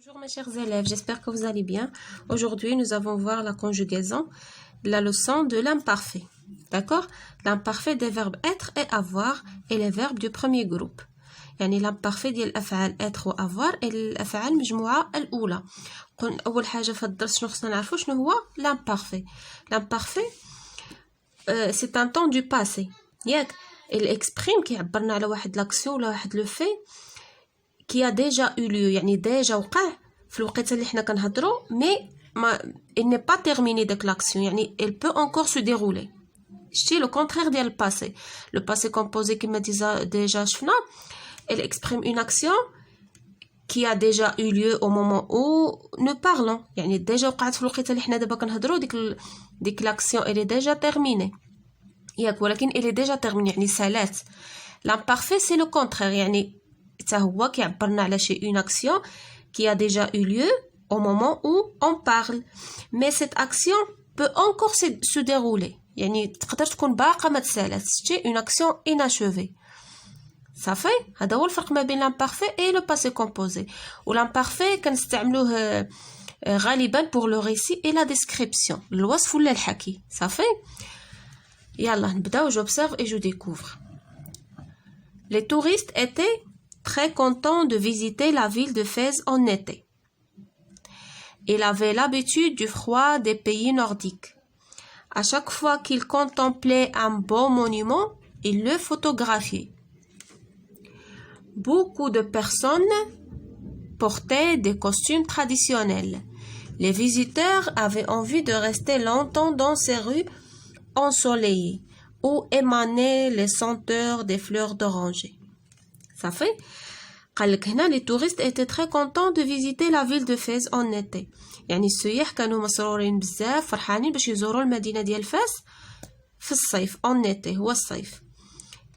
Bonjour mes chers élèves, j'espère que vous allez bien. Aujourd'hui, nous allons voir la conjugaison de la leçon de l'imparfait. D'accord? L'imparfait des verbes être et avoir et les verbes du premier groupe. يعني l'imparfait ديال الأفعال être و avoir et الأفعال المجموعة الأولى. أول حاجة في الدرس شنو خصنا نعرفو شنو هو l'imparfait. L'imparfait c'est un temps du passé. ياك الإكسبريم كيعبرنا على واحد لاكسيون ولا واحد لو في qui a déjà eu lieu يعني ديجا وقع في الوقيته اللي حنا كنهضروا مي ما il n'est pas terminé داك لاكسيون يعني elle peut encore se dérouler. شتي لو كونترير ديال الباسي لو باسي كومبوزي كما ديجا شفنا elle exprime une action qui a déjà eu lieu au moment où nous parlons يعني ديجا وقعت في الوقيته اللي حنا دابا كنهضروا ديك لاكسيون elle est déjà terminée ياك ولكن elle est déjà terminée يعني سالات. l'imparfait c'est le contraire يعني حتى هو كيعبرنا على شي une action qui a déjà eu lieu au moment où on parle mais cette action peut encore se dérouler يعني تقدر تكون باقا ما تسالات شتي une action inachevée صافي. هذا هو الفرق ما بين l'imparfait et le passé composé و l'imparfait كنستعملوه غالبا pour le récit et la description الوصف ولا الحكي صافي. يلا نبداو. j'observe et je découvre. les touristes étaient très content de visiter la ville de Fès en été. Il avait l'habitude du froid des pays nordiques. À chaque fois qu'il contemplait un beau monument, il le photographiait. Beaucoup de personnes portaient des costumes traditionnels. Les visiteurs avaient envie de rester longtemps dans ces rues ensoleillées où émanaient les senteurs des fleurs d'oranger. Ça fait قالك هنا les touristes étaient très contents de visiter la ville de Fès en été. يعني السياح كانوا مسرورين بزاف فرحانين باش يزوروا المدينة ديال فاس في الصيف en été هو الصيف.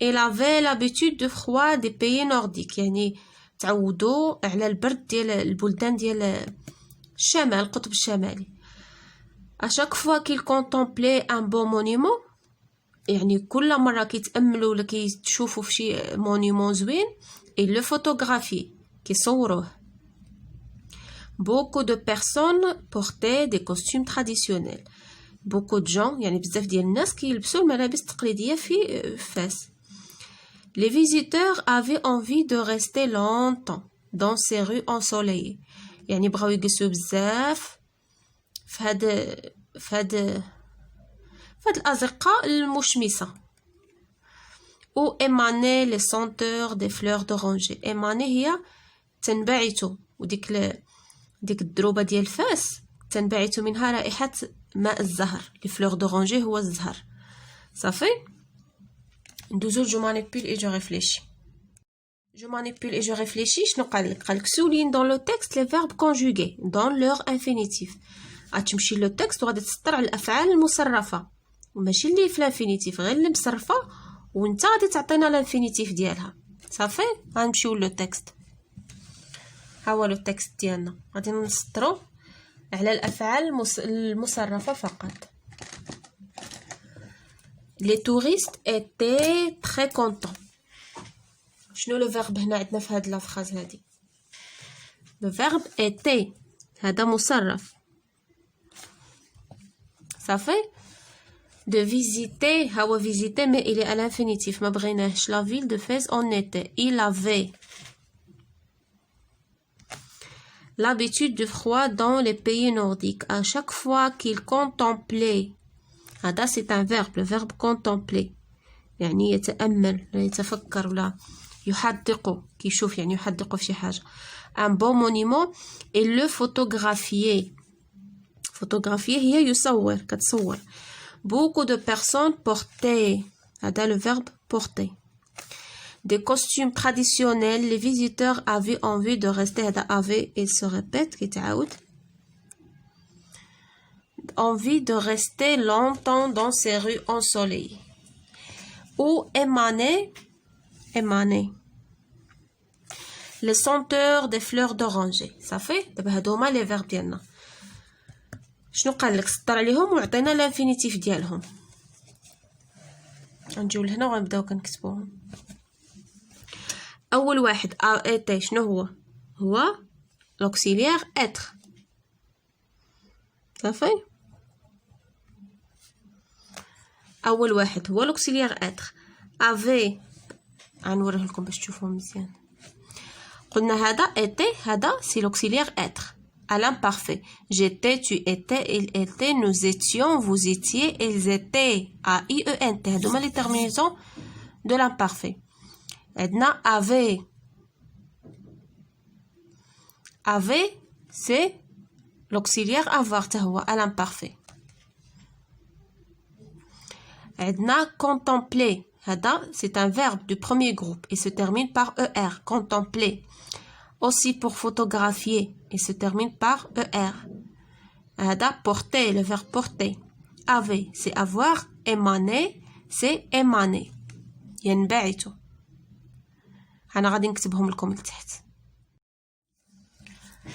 Il avait l'habitude du froid des pays nordiques يعني تعودوا على البرد ديال البلدان ديال الشمال القطب الشمالي. À chaque fois qu'il contemplait un beau monument يعني كل مرة كيتأملوا ولا كيتشوفوا في شي مونيمون زوين et le photographie كيصوروه. Beaucoup de personnes portaient des costumes traditionnels. Beaucoup de gens يعني بزاف ديال الناس كيلبسوا الملابس التقليدية في فاس. Les visiteurs avaient envie de rester longtemps dans ces rues ensoleillées. يعني بغاو يجلسوا بزاف في هاد الأزقة المشمسة. Où émanaient les senteurs des fleurs d'oranger. émaner هي تنبعث وديك ديك الدروبة ديال فاس تنبعث منها رائحة ماء الزهر. les fleurs d'oranger هو الزهر صافي. ندوزو je manipule et je réfléchis. je manipule et je réfléchis شنو قالك souligne dans le texte les verbes conjugués dans leur infinitif. غتمشي لو تكست وغادي تسطر على الافعال المصرفه وماشي اللي في الانفينيتيف غير اللي مصرفه وانت غادي تعطينا الانفينيتيف ديالها صافي. غنمشيو لو تكست. ها هو لو تكست ديالنا غادي نسطرو على الافعال المصرفه فقط. les touristes étaient très contents. شنو لو فيرب هنا عندنا في هاد لا فراز هادي؟ لو فيرب était هذا مصرف صافي. de visiter هو visiter mais il est à l'infinitif ما بغيناهش. la ville de Fès en été. il avait l'habitude du froid dans les pays nordiques. à chaque fois qu'il contemplait هذا c'est un verbe. le verbe contempler يعني يتأمل ولا يتفكر ولا يحدق كيشوف يعني يحدق في شي حاجة. un beau monument et le photographier. photographier هي يصور كتصور. beaucoup de personnes portaient هذا le verbe porter des costumes traditionnels. les visiteurs avaient envie de rester هذا avait il se répète كيتعاود envie de rester longtemps dans ces rues ensoleillées où émanaient les senteurs des fleurs d'oranger. صافي دابا هادو هما لي فيرب ديالنا. شنو قالك سطر عليهم وعطينا الانفينيتيف ديالهم. غنجيو لهنا وغنبداو كنكتبوهم. اول واحد ايتي شنو هو l'auxiliaire être. صافي اول واحد هو l'auxiliaire être. avait غنوريه لكم باش تشوفوه مزيان. قلنا هذا était, هذا c'est l'auxiliaire être à l'imparfait. J'étais, tu étais, il était, nous étions, vous étiez, ils étaient. A I E N T هذوما les terminaisons de l'imparfait. عندنا avait. Avait c'est l'auxiliaire avoir تهو à l'imparfait. عندنا contempler. هذا c'est un verbe du premier groupe et se termine par ER. Contempler. Aussi pour photographier et se termine par ER. هذا porter, le verbe porter. Avait c'est avoir. Émaner c'est émaner. ينبعث. أنا غادي نكتبهم لكم لتحت.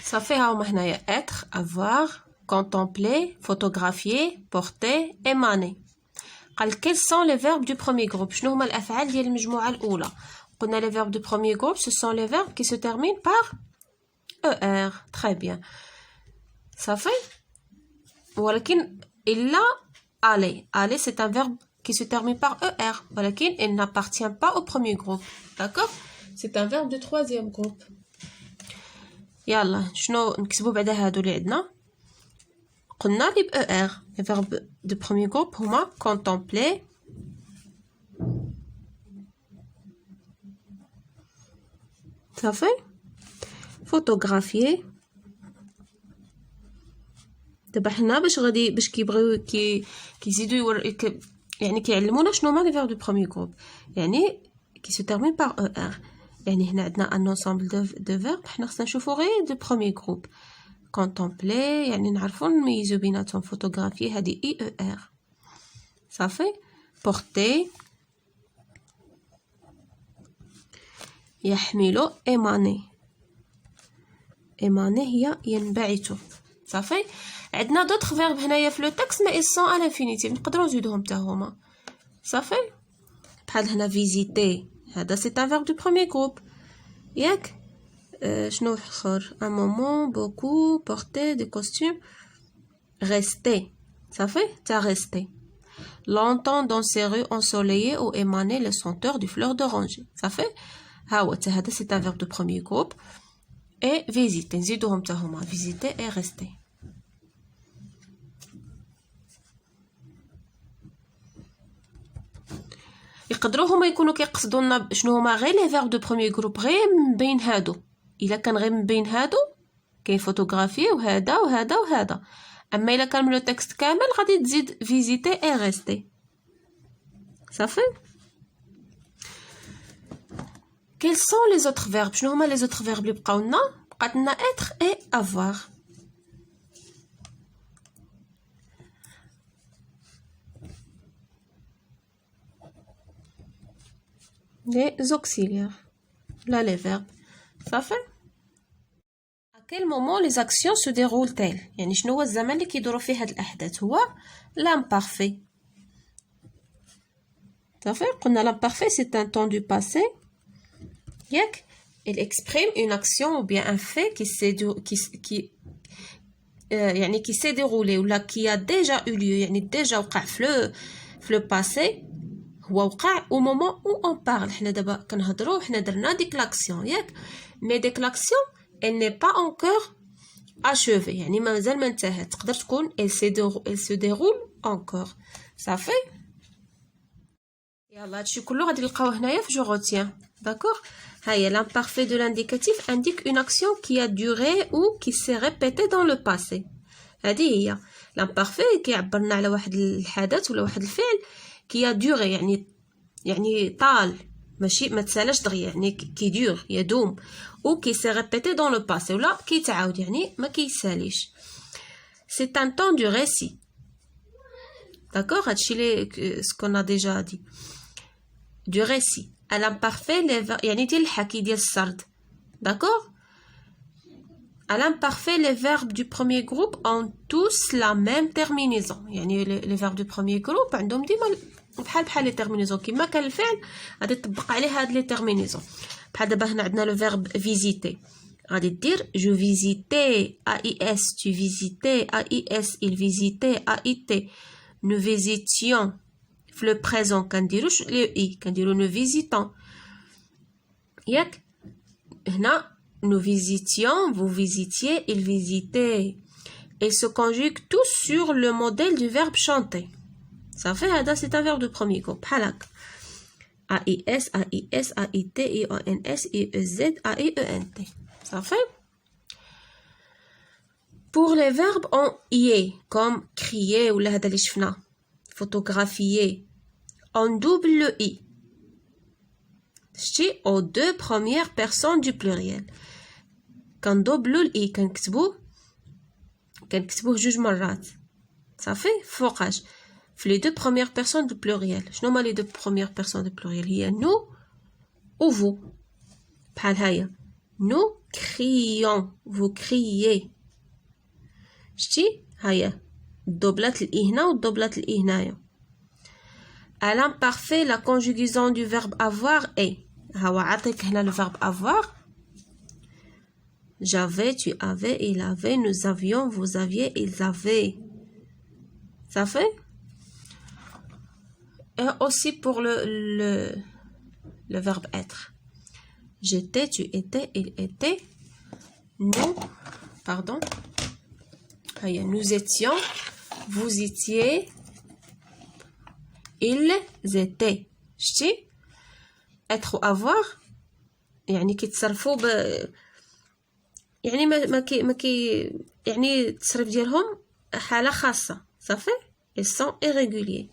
صافي هاهما هنايا être, avoir, contempler, photographier, porter, émaner. قال quels sont les verbes du premier groupe. شنو هما الأفعال ديال المجموعة الأولى. قلنا les verbes du premier groupe ce sont les verbes qui se terminent par ER. très bien. صافي ولكن إلا aller. Aller c'est un verbe qui se termine par ER ولكن il n'appartient pas au premier groupe. d'accord. c'est un verbe du troisième groupe. يلا شنو نكتبوا بعدا هادو اللي عندنا. قلنا لي ب ER les verbes du premier groupe هما contempler, صافي, photographier. دابا حنا باش كيبغيو كيزيدوا يعني كيعلمونا شنو هما لي verbes du premier groupe يعني qui se termine par ER. يعني هنا عندنا un ensemble de verbes حنا خصنا نشوفو غير du premier groupe. contempler يعني نعرفو نميزو بيناتهم. photographier هادي ER. صافي. porter يحمل. émaner. émaner هي ينبعث. صافي. عندنا d'autres verbes هنايا في لو تكست mais ils sont à l'infinitif نقدروا نزيدوهم حتى هما. صافي. بحال هنا visiter هذا c'est un verbe du premier groupe ياك. شنو اخر. un moment, beaucoup, porter, des costumes. rester. صافي. تا rester. longtemps dans ces rues ensoleillées où émanait le senteur du fleur d'oranger. صافي. ها هو هذا c'est un verbe du premier groupe. et visiter نزيدوهم تا هما. visiter et rester. يقدروا هما يكونوا كيقصدوا لنا شنو هما غير لي فيرب دو بروميير جروب غير من بين هادو. الا كان غير من بين هادو كاين فوتوغرافي وهذا وهذا وهذا. اما الا كان من لو تكست كامل غادي تزيد فيزيتي اي ريستي. صافي. quels sont les autres verbes. شنو هما لي زوتر فيرب اللي بقاو لنا. بقات لنا être et avoir. les auxiliaires. Là, les verbes. Ça fait. À quel moment les actions se déroulent-elles. يعني شنو هو الزمن اللي كيدوروا فيه هاد الأحداث. هو l'imparfait. Ça fait. قلنا l'imparfait c'est un temps du passé. ياك. Il exprime une action ou bien un fait يعني qui s'est déroulé ou là qui a déjà eu lieu. يعني déjà وقع في le passé. هو وقع au moment où on parle. حنا دابا كنهضروا حنا درنا ديك لاكسيون ياك. مي ديك لاكسيون elle n'est pas encore achevée. يعني مازال ما انتهت. تقدر تكون elle se déroule encore. صافي. يلا هادشي كله غادي نلقاوه هنايا في جو روتيان. داكور. ها هي l'imparfait de l'indicatif indique une action qui a duré ou qui s'est répétée dans le passé. هذه هي l'imparfait كيعبرنا على واحد الحدث ولا واحد الفعل qui a duré يعني طال ماشي ما تسالاش دغيا يعني كي دور يدوم ou qui s'est répété dans le passé ولا كيتعاود يعني ما كيساليش. c'est un temps du récit. d'accord هادشي لي ce qu'on a déjà dit du récit. à l'imparfait يعني ديال الحكي ديال السرد. d'accord. à l'imparfait les verbes du premier groupe ont tous la même terminaison. يعني les verbes du premier groupe عندهم ديما بحال لي تيرمينيزون كيما كان الفعل غادي تطبق عليه هاد لي تيرمينيزون. بحال دابا هنا عندنا لو فيرب فيزيتي غادي دير جو فيزيتي اي اس tu visitais اي اس il visitait اي تي nous visitions في لو بريزون كنديروش لو اي كنديرو nous visitons ياك هنا nous visitions vous visitiez il visitait ils se conjuguent tous sur le modèle du verbe chanter ça fait هذا c'est un verbe de premier groupe بحال هكا AIS, AIS, AIT, IONS, IEZ, AIENT. Ça fait? Pour les verbes en IE, comme crier ou l'hada li shfna, photographier, on double le I. C'est aux deux premières personnes du pluriel. Quand double le I, كنكتبوه جوج مرات. Ça fait? فوقاش. Les deux premières personnes du pluriel. Je nomme les deux premières personnes du pluriel. Il y a nous ou vous. Nous crions. Vous criez. Je dis, هيا. Doblat l'ihna ou doblat l'ihnayo. À l'imparfait, la conjugaison du verbe avoir est. Hawa atik hna le verbe avoir. J'avais, tu avais, il avait, nous avions, vous aviez, ils avaient. Ça fait? Et aussi pour le verbe être. J'étais, tu étais, il était. Nous, pardon. Nous étions, vous étiez, ils étaient. شتي être ou avoir يعني كيتصرفوا يعني ما كي يعني التصريف ديالهم حالة خاصة صافي ils sont irréguliers.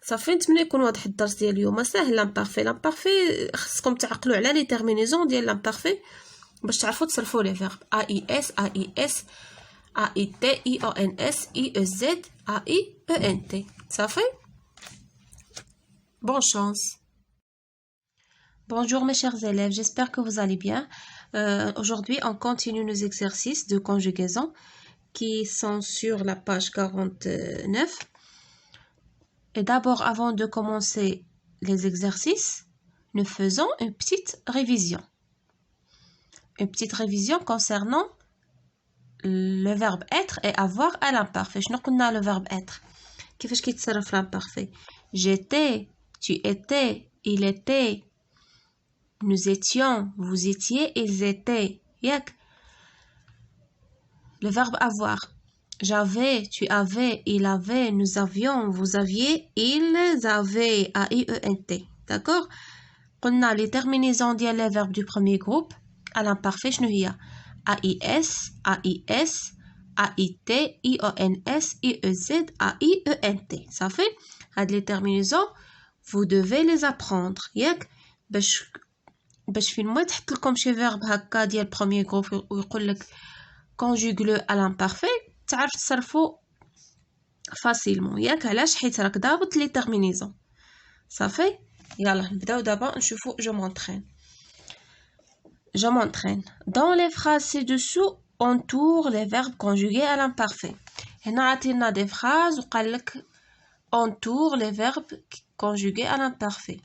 صافي نتمنى يكون واضح الدرس ديال اليوم ساهل لامبارفي خصكم تعقلوا على لي تيرمينيزون ديال لامبارفي باش تعرفوا تصرفوا لي فيرب اي اس اي اس اي تي اي او ان اس اي او زد اي او ان تي صافي bonne chance. Bonjour mes chers élèves, j'espère que vous allez bien. Aujourd'hui on continue nos exercices de conjugaison qui sont sur la page 49. Et d'abord, avant de commencer les exercices, nous faisons une petite révision. Une petite révision concernant le verbe être et avoir à l'imparfait. Je ne a le verbe être. Qu'est-ce qui te l'imparfait? J'étais, tu étais, il était, nous étions, vous étiez, ils étaient. Yak. Le verbe avoir. J'avais, tu avais, il avait, nous avions, vous aviez, ils avaient, A-I-E-N-T. D'accord? On a les terminaisons des verbes du premier groupe. À l'imparfait, je n'ai A-I-S, A-I-S, A-I-T, I-O-N-S, I-E-Z, A-I-E-N-T. Ça fait? Les terminaisons, vous devez les apprendre. ياك باش فين ما تحط لكم شي فيرب هكا ديال premier groupe ويقول لك conjugue le à l'imparfait تعرف تصرفوا فاسيلمون ياك علاش حيت راك ضابط لي تيرمينيزون صافي يلا نبداو دابا نشوفوا je m'entraîne dans les phrases ci-dessous entoure les verbes conjugués à l'imparfait هنا عطينا des phrases وقال لك entoure les verbes conjugués à l'imparfait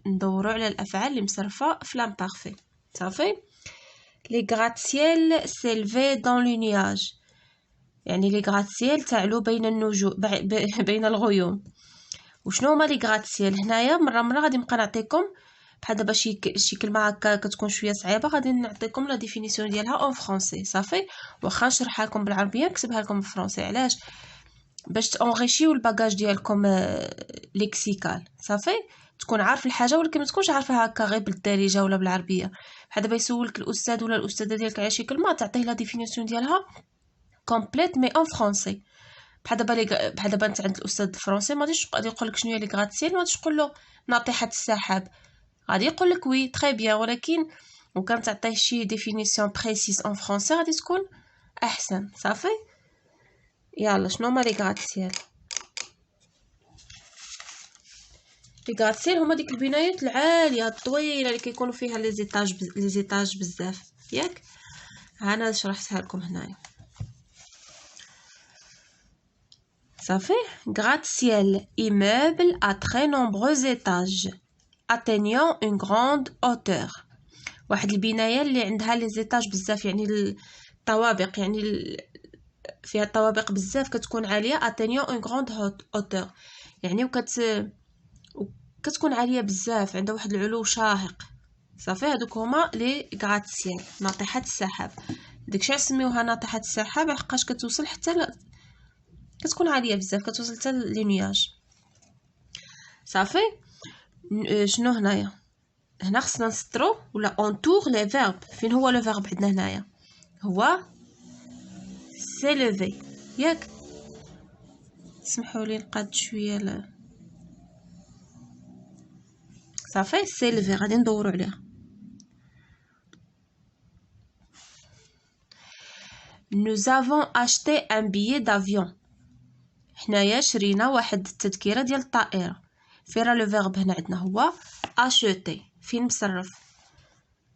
ندوروا على الافعال اللي مصرفه في l'imparfait صافي les gratte-ciel s'élevaient dans le nuage يعني لي غراتسيال تعلو بين النجوم بين الغيوم وشنو هما لي غراتسيال هنايا مره غادي نبقى نعطيكم بحال دابا شي كلمه هكا كتكون شويه صعيبه غادي نعطيكم لا ديفينيسيون ديالها اون فرونسي صافي واخا نشرحها لكم بالعربيه نكتبها لكم بالفرنسي علاش باش تونغيشيو الباجاج ديالكم ليكسيكال صافي تكون عارف الحاجه ولكن ما تكونش عارفها هكا غير بالدارجه ولا بالعربيه بحال دابا يسولك الاستاذ ولا الاستاذه ديالك على شي كلمه تعطيه لا ديفينيسيون ديالها كومبليت مي اون فرونسي بحال دابا انت عند الاستاذ الفرنسي ما غادي يقول لك شنو هي لي غراتسيال ما غاديش تقول له ناطحه السحاب غادي يقول لك وي تري بيان ولكن وكان تعطيه شي ديفينيسيون بريسيس اون فرونسي غادي تكون احسن صافي يلا شنو هما لي غراتسيال لي غراتسيال هما ديك البنايات العاليه الطويله اللي كيكونوا فيها لي زيتاج بزاف ياك انا شرحتها لكم هنايا Ça fait gratte-ciel, immeuble à très nombreux étages. atteignant une grande hauteur. واحد البناية اللي عندها لي زيتاج بزاف، يعني الطوابق، يعني فيها الطوابق بزاف، كتكون عالية. atteignant une grande hauteur يعني كتكون عالية بزاف، عندها واحد العلو شاهق. صافي، هادوك هما لي غراتسيال، ناطحات السحاب. داكشي علاش سميوها ناطحات السحاب، لحقاش كتوصل حتى كتكون عالية بزاف، كتوصل حتى لي نياج. صافي. شنو هنايا؟ هنا خصنا نسطرو ولا اونتور لي فيرب. فين هو لو فيرب عندنا هنايا؟ هو سيليفي، ياك؟ سمحوا لي نقاد شويه صافي. سيليفي غادي ندورو عليها. nous avons acheté un billet d'avion. حنايا شرينا واحد التذكره ديال الطائره. فين راه لو فيرب هنا عندنا؟ هو acheter. فين مصرف؟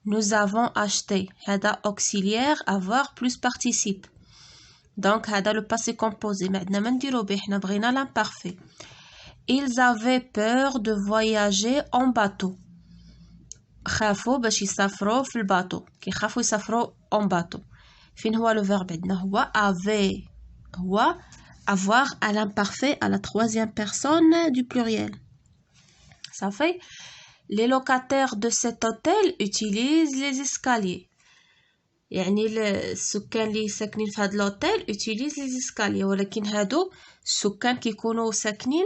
nous avons acheté. هذا auxiliaire avoir plus participe. دونك هذا لو passé composé، ما عندنا ما نديرو به، حنا بغينا l'imparfait. ils avaient peur de voyager en bateau. خافوا باش يسافروا في الباطو، كيخافوا يسافروا en bateau. فين هو لو فيرب عندنا؟ هو avait. هو avoir à l'imparfait à la troisième personne du pluriel. صافي. les locataires de cet hôtel utilisent les escaliers. يعني السكان اللي ساكنين في هذا لوتيل utilisent les escaliers، ولكن هادو السكان كيكونوا ساكنين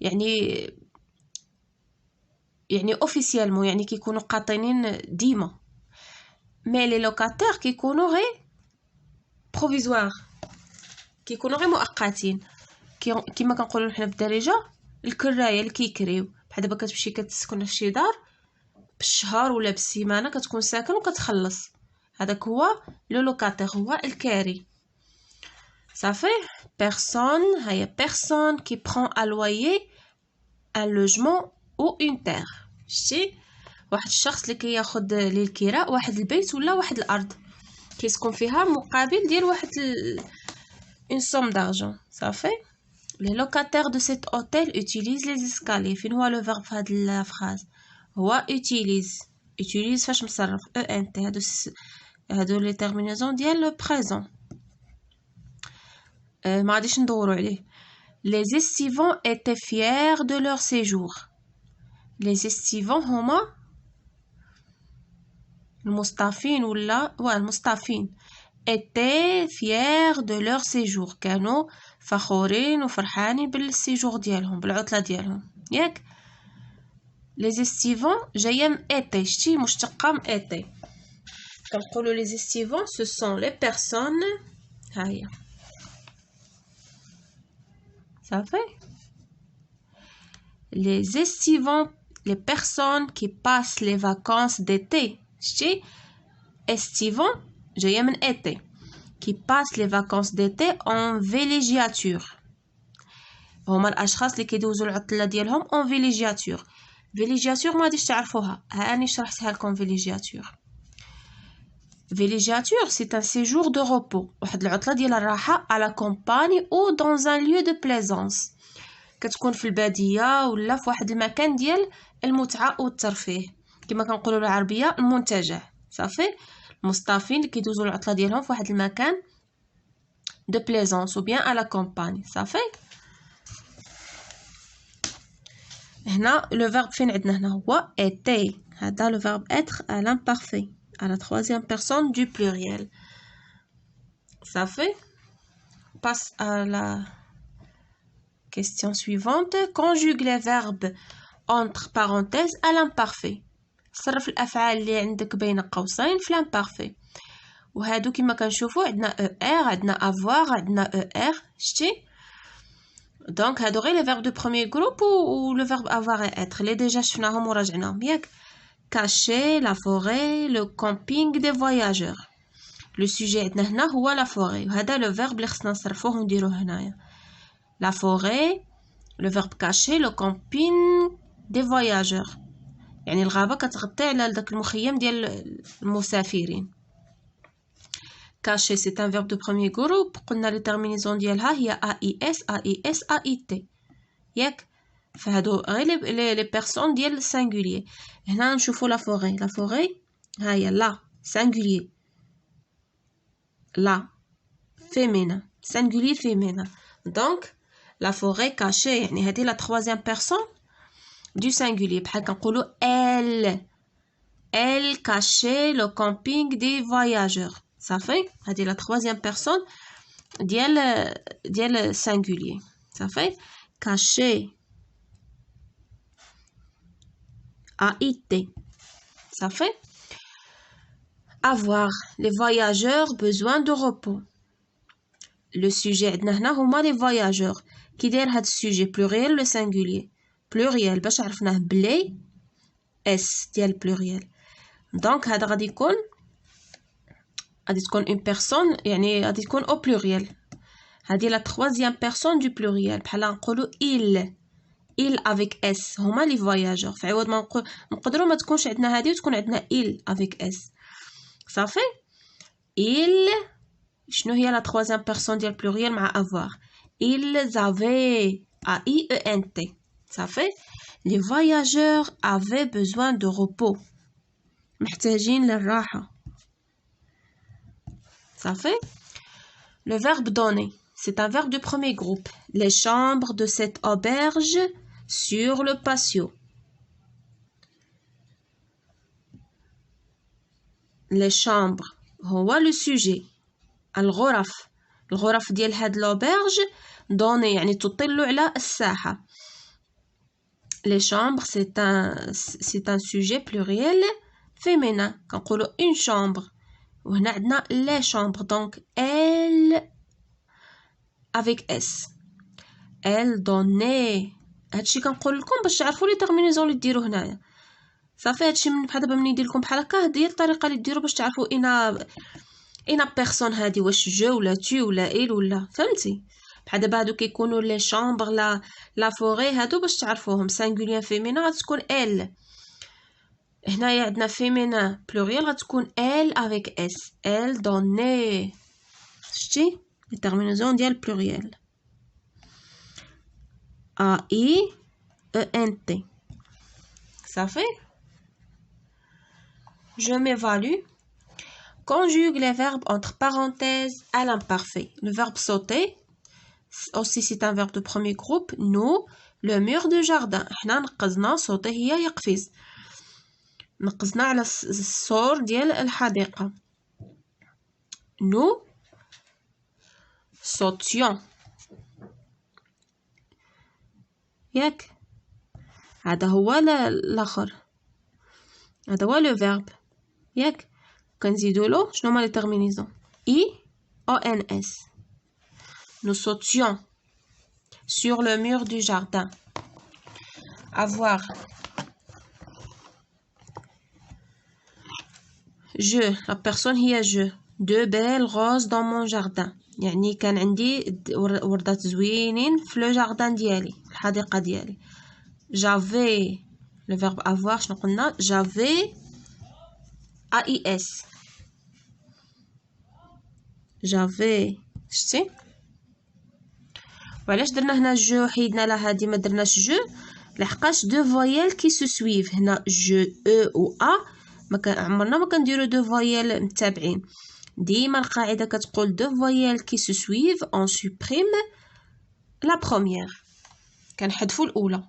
يعني اوفيسيالمون، يعني كيكونوا قاطنين ديما. مي لي لوكاتير كيكونوا غير بروفيزوار، كيكونوا غير مؤقتين. كيما كنقولوا حنا بالدارجه الكرايه اللي كيكريو. بحال دابا كتمشي كتسكن في شي دار بالشهر ولا بالسيمانه، كتكون ساكن وكتخلص. هذاك هو لو لوكاتير، هو الكاري. صافي. بيرسون، هي بيرسون كي برون ا لويي ان لوجمون او اون تير. شتي؟ واحد الشخص اللي كياخد للكراء واحد البيت ولا واحد الارض كيسكن فيها مقابل ديال واحد اون سوم دارجون. صافي. les locataires de cet hôtel utilisent les escaliers. فين هو لو فيرب في هاد الفراز؟ هو utilise فاش مصرف ENT. هادو لي تيرمينازون ديال لو بريزون، ما غاديش ندورو عليه. les estivants étaient fiers de leur séjour. les estivants هما المصطافين ولا المصطافين. étaient fiers de leur séjour، كانوا فخورين وفرحانين بالسيجور ديالهم، بالعطله ديالهم، ياك؟ les estivants جايه من été، شتي؟ مشتقه من été. كنقولوا les estivants ce sont les personnes، ها هي صافي. les estivants les personnes qui passent les vacances d'été. شتي؟ estivants جايه من été، qui passent les vacances d'été en villégiature. هما الاشخاص اللي كيدوزوا العطله ديالهم en villégiature. villégiature ما غاديش تعرفوها، هاني شرحتها لكم. villégiature c'est un séjour de repos، واحد العطله ديال الراحه à la campagne ou dans un lieu de plaisance. كتكون في الباديه ولا في واحد المكان ديال المتعه والترفيه، كما كنقولوا بالعربيه المنتجع. صافي. المصطافين اللي كيدوزوا العطله ديالهم في واحد المكان de plaisance ou bien à la campagne. صافي. هنا لو فيرب فين عندنا؟ هنا هو était. هذا لو فيرب être à l'imparfait à la troisième personne du pluriel. صافي. passe à la question suivante. conjugue les verbes entre parenthèses à l'imparfait. صرف الافعال اللي عندك بين قوسين في l'imparfait. وهادو كما كنشوفوا عندنا er، عندنا avoir، عندنا er. شتي؟ دونك هادو غير لي فيرب دو بروميير جروب و لو فيرب avoir et être اللي ديجا شفناهم وراجعناهم، ياك؟ cacher la forêt le camping des voyageurs. لو سوجي عندنا هنا هو لا فوري، وهذا لو فيرب اللي خصنا نصرفوه ونديروه هنايا. لا فوري لو فيرب cacher le camping des voyageurs، يعني الغابه كتغطي على داك المخيم ديال المسافرين. cacher c'est un verbe de premier groupe. قلنا لي terminaison ديالها هي AIS AIS AIT، ياك؟ فهادو غير لي بيرسون ديال السينغولير. هنا نشوفوا لا فوري ها هي لا سينغولير لا فيمينا سينغولير فيمينا. دونك لا فوري كاشي يعني هذه لا troisième بيرسون دو سينغولير. بحال كنقولوا elle cachait le camping des voyageurs. صافي هذه لا troisième بيرسون ديال singulier. صافي cacher a été. صافي avoir les voyageurs besoin de repos. le sujet عندنا هنا هما les voyageurs. كي داير هاد السوجي pluriel le singulier pluriel باش عرفناه بلي اس ديال pluriel. دونك هذا غادي تكون اون بيرسون يعني غادي تكون او pluriel. هذه لا troisième personne du pluriel. بحال نقولوا il avec s هما لي voyageurs. في عوض ما نقدروا ما تكونش عندنا هذه وتكون عندنا il avec s. صافي il شنو هي لا troisième personne ديال pluriel مع avoir. ils avaient a i e n t. صافي les voyageurs avaient besoin de repos. محتاجين للراحة. صافي le verbe donner c'est un verbe du premier groupe. les chambres de cette auberge sur le patio. les chambres هو le sujet. الغرف ديال هاد l'auberge donner يعني تطل على الساحة. les chambres c'est un sujet pluriel féminin. كنقولوا une chambre وهنا عندنا les chambres. donc elle avec s elle donnait. هادشي كنقول لكم باش تعرفوا لي تيرمينيزون اللي ديروا هنايا. صافي هادشي من بحال دابا ملي ندير لكم بحال هكا هذه هي الطريقه اللي ديروا باش تعرفوا اين بيرسون هادي واش جو ولا tu ولا il ولا فهمتي. بحال دابا هادو كيكونوا لي شامبر لا فوري هادو باش تعرفوهم سينغولير فيمينا غتكون elle. هنايا عندنا فيمينا بلوريال غتكون elle avec s elle donnait. شتي لي تيرمينيزون ديال بلوريال a i e n t. صافي je m'évalue. conjugue les verbes entre parenthèses à l'imparfait. le verbe sauter aussi c'est un verbe de premier groupe. nous le mur du jardin. حنا نقزنا sauter هي يقفز. نقزنا على السور ديال الحديقة. nous sautions. ياك هذا هو الاخر هذا هو لو فيرب ياك. كنزيدو له شنو هما لي تيرمينيزون i o n s. nous sautions sur le mur du jardin. avoir je la personne هي je deux belles roses dans mon jardin. يعني كان عندي وردات زوينين في لو جاردان ديالي الحديقه ديالي. j'avais le verbe avoir شنو قلنا j'avais AIS. j'avais شتي. وعلاش درنا هنا جو حيدنا لها هادي ما درناش جو لحقاش دو فويال كي سو سويف. هنا جو او و ا عمرنا ما كنديرو دو فويال متابعين. ديما القاعده كتقول دو فويال كي سو سويف اون سوبريم لا بروميير كنحذفوا الاولى.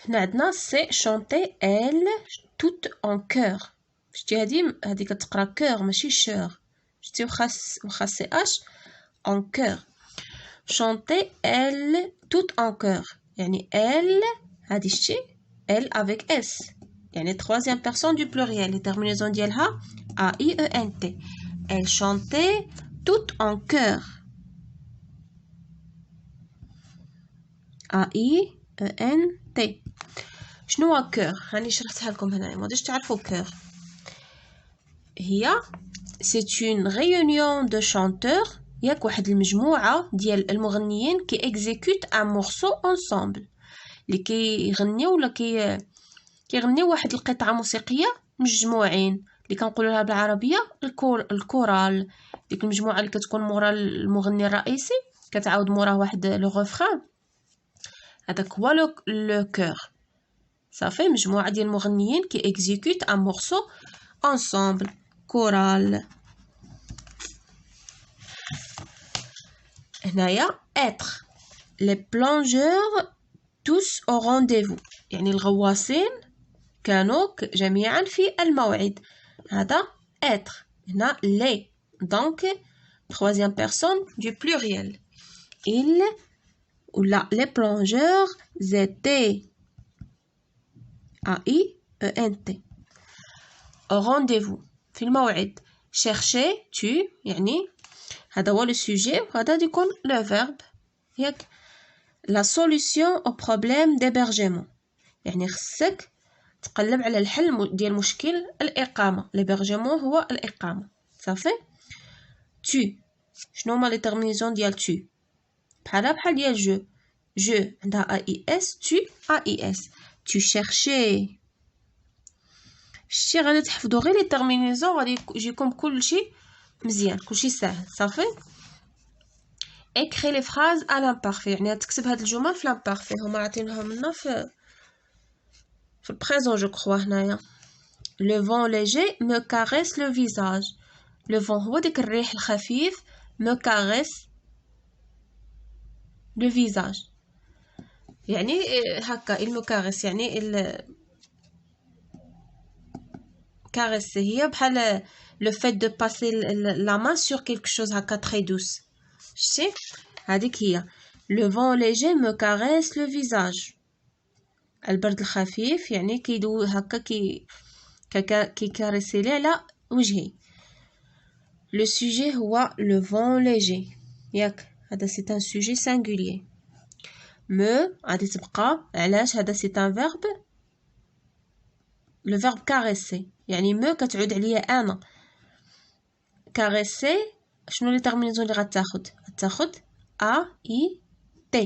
هنا عندنا سي شونتي ال توت اون كور. شتي هادي كتقرا كور ماشي شور. شتي واخا سي اش اون كور. شونتي ال توت اون كور يعني ال هادي شتي ال افيك اس يعني troisième personne du pluriel. les terminaisons ديالها a i e n t. elle chantait tout en chœur. a i e n t. شنو هو كور؟ راني شرحتها لكم هنايا ما غاديش تعرفوا كور. هي c'est une réunion de chanteurs. ياك واحد المجموعه ديال المغنيين كي اكزيكوت ان مورسو انصامبل اللي كيغنيو ولا كيغنيو واحد القطعه موسيقيه مجموعين اللي كنقولوا لها بالعربيه الكورال. ديك المجموعه اللي كتكون مورا المغني الرئيسي كتعاود موراه واحد لو ريفران هذاك هو لو كور. صافي مجموعة ديال المغنيين كي اكزيكوت ان مورسو ensemble كورال. هنايا être les plongeurs tous au rendez-vous يعني الغواصين كانوا جميعا في الموعد. هذا être. هنا les donc troisième personne du pluriel. ils ou là les plongeurs étaient A-I-E-N-T au rendez-vous في الموعد. chercher tu يعني هذا هو le sujet وهذا يكون le verbe ياك. la solution au problème d'hébergement يعني خصك تقلب على الحل ديال مشكل الإقامة. l'hébergement هو الإقامة. صافي. tu شنو هما لي terminaisons ديال tu بحال ديال je عندها AIS tu AIS. tu cherchais شتي غادي تحفظوا غير لي terminaisons غادي يجيكم كلشي مزيان كلشي ساهل. صافي. écris les phrases à l'imparfait يعني تكتب هاد الجمل في l'imparfait. هما عاطينهم لنا في البريزون جو كخوا. هنايا le vent léger me caresse le visage. le vent هو ديك الريح الخفيف me caresse le visage يعني هكا il me caresse يعني caresse هي بحال le fait de passer la main sur quelque chose هكا très douce. شتي هذيك هي le vent léger me caresse le visage. البرد الخفيف يعني كيدو هكا كي كاريسي لي على وجهي. le sujet هو le vent léger ياك. هذا c'est un sujet singulier. me غادي تبقى علاش هذا c'est un verbe le verbe caresser يعني me كتعود عليا انا. caresser شنو لي terminaisons اللي غتاخد a i t.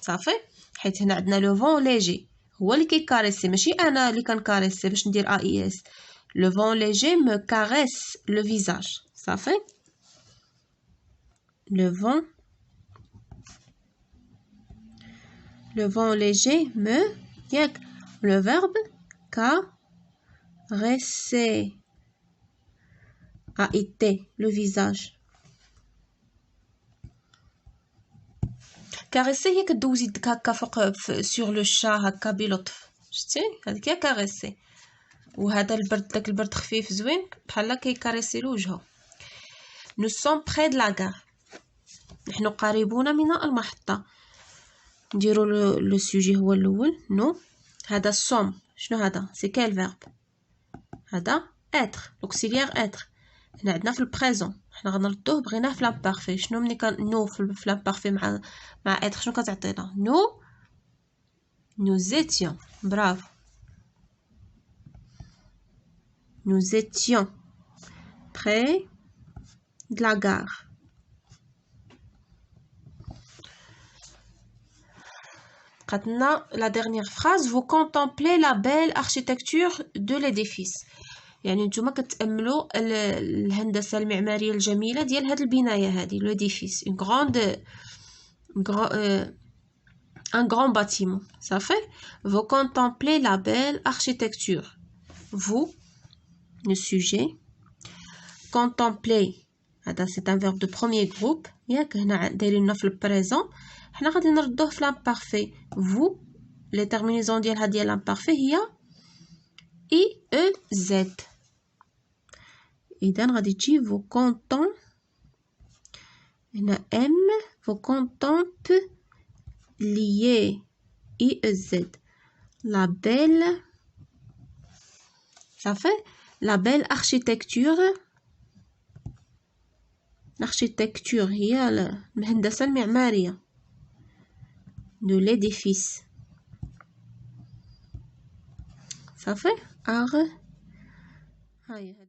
صافي حيت هنا عندنا لو فون ليجي هو اللي كيكاريسي ماشي انا اللي كنكاريسي باش ندير a i s. le vent léger me caresse le visage. صافي. le vent léger me ياك le verbe caresser a i t le visage. كاريسي هي كدوزي يدك هكا فوق سور لو شا هكا بلطف. شتي هذيك هي كاريسي. وهذا البرد داك البرد خفيف زوين بحال كيكاريسي له وجهه. nous sommes près de la gare نحن قريبون من المحطة. نديرو لو سوجي هو الاول نو. هذا sommes شنو هذا سي كيل فيرب هذا être l'auxiliaire être. هنا عندنا في البريزون حنا غنردوه بغيناه في لامبارفي. شنو ملي كان نو في لامبارفي مع être شنو كتعطينا nous étions. برافو. nous étions près de la gare. قدنا la dernière phrase vous contemplez la belle architecture de l'édifice يعني نتوما كتأملوا الهندسة المعمارية الجميلة ديال هاد البناية هادي l'édifice un grand bâtiment. صافي. vous contemplez la belle architecture. vous le sujet contempler هذا c'est un verbe de premier groupe ياك. هنا دايريننا في البريزون حنا غادي نردوه في l'imparfait. vous les terminaisons ديالها ديال l'imparfait هي i e z. إذا غادي تجي vous content هنا m vous contempliez i e z la belle. صافي. la belle architecture. l'architecture هي الهندسة المعمارية de l'édifice. صافي. هاي